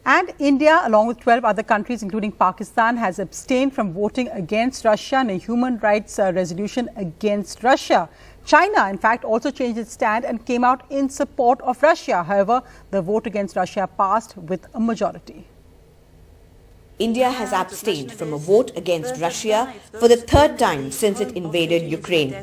And India, along with 12 other countries, including Pakistan, has abstained from voting against Russia in a human rights resolution against Russia. China, in fact, also changed its stand and came out in support of Russia. However, the vote against Russia passed with a majority. India has abstained from a vote against Russia for the third time since it invaded Ukraine.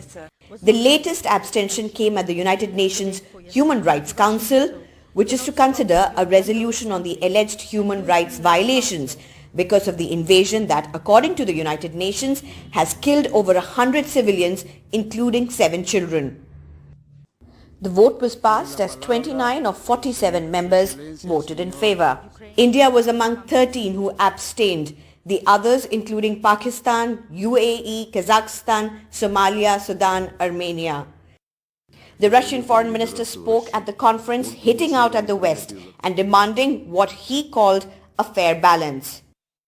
The latest abstention came at the United Nations Human Rights Council, which is to consider a resolution on the alleged human rights violations because of the invasion that, according to the United Nations, has killed over 100 civilians, including 7 children. The vote was passed as 29 of 47 members voted in favor. India was among 13 who abstained. The others, including Pakistan, UAE, Kazakhstan, Somalia, Sudan, Armenia. The Russian foreign minister spoke at the conference, hitting out at the West and demanding what he called a fair balance.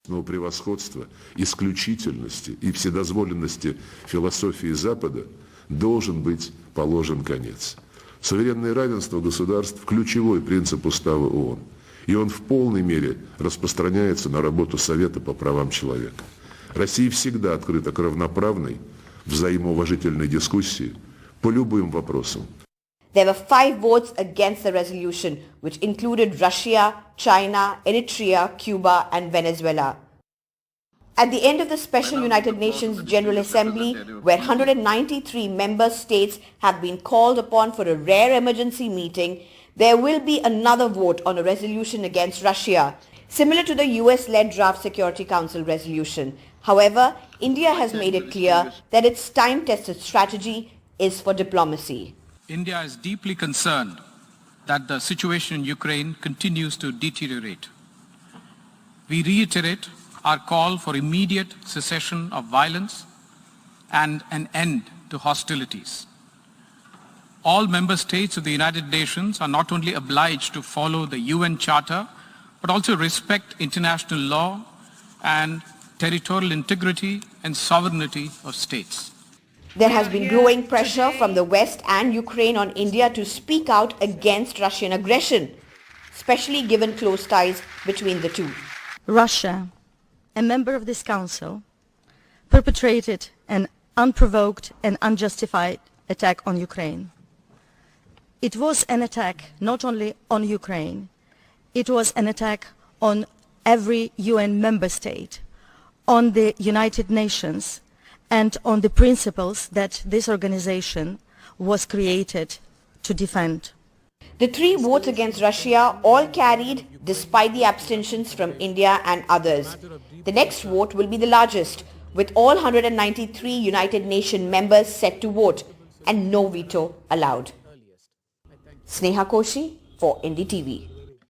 Превосходство, исключительности и вседозволенности философии Запада должен быть положен конец. Суверенное равенство государств – ключевой принцип Устава ООН, и он в полной мере распространяется на работу Совета по правам человека. Россия всегда открыта к равноправной, взаимоуважительной дискуссии по любым вопросам. There were 5 votes against the resolution, which included Russia, China, Eritrea, Cuba and Venezuela. At the end of the special United Nations General Assembly, where 193 member states have been called upon for a rare emergency meeting, there will be another vote on a resolution against Russia, similar to the US-led draft Security Council resolution. However, India has made it clear that its time-tested strategy is for diplomacy. India is deeply concerned that the situation in Ukraine continues to deteriorate. We reiterate our call for immediate cessation of violence and an end to hostilities. All member states of the United Nations are not only obliged to follow the UN Charter, but also respect international law and territorial integrity and sovereignty of states. There has been growing pressure from the West and Ukraine on India to speak out against Russian aggression, especially given close ties between the two. Russia, a member of this council, perpetrated an unprovoked and unjustified attack on Ukraine. It was an attack not only on Ukraine, it was an attack on every UN member state, on the United Nations, and on the principles that this organization was created to defend. The 3 votes against Russia all carried despite the abstentions from India and others. The next vote will be the largest, with all 193 United Nations members set to vote and no veto allowed. Sneha Koshi for NDTV.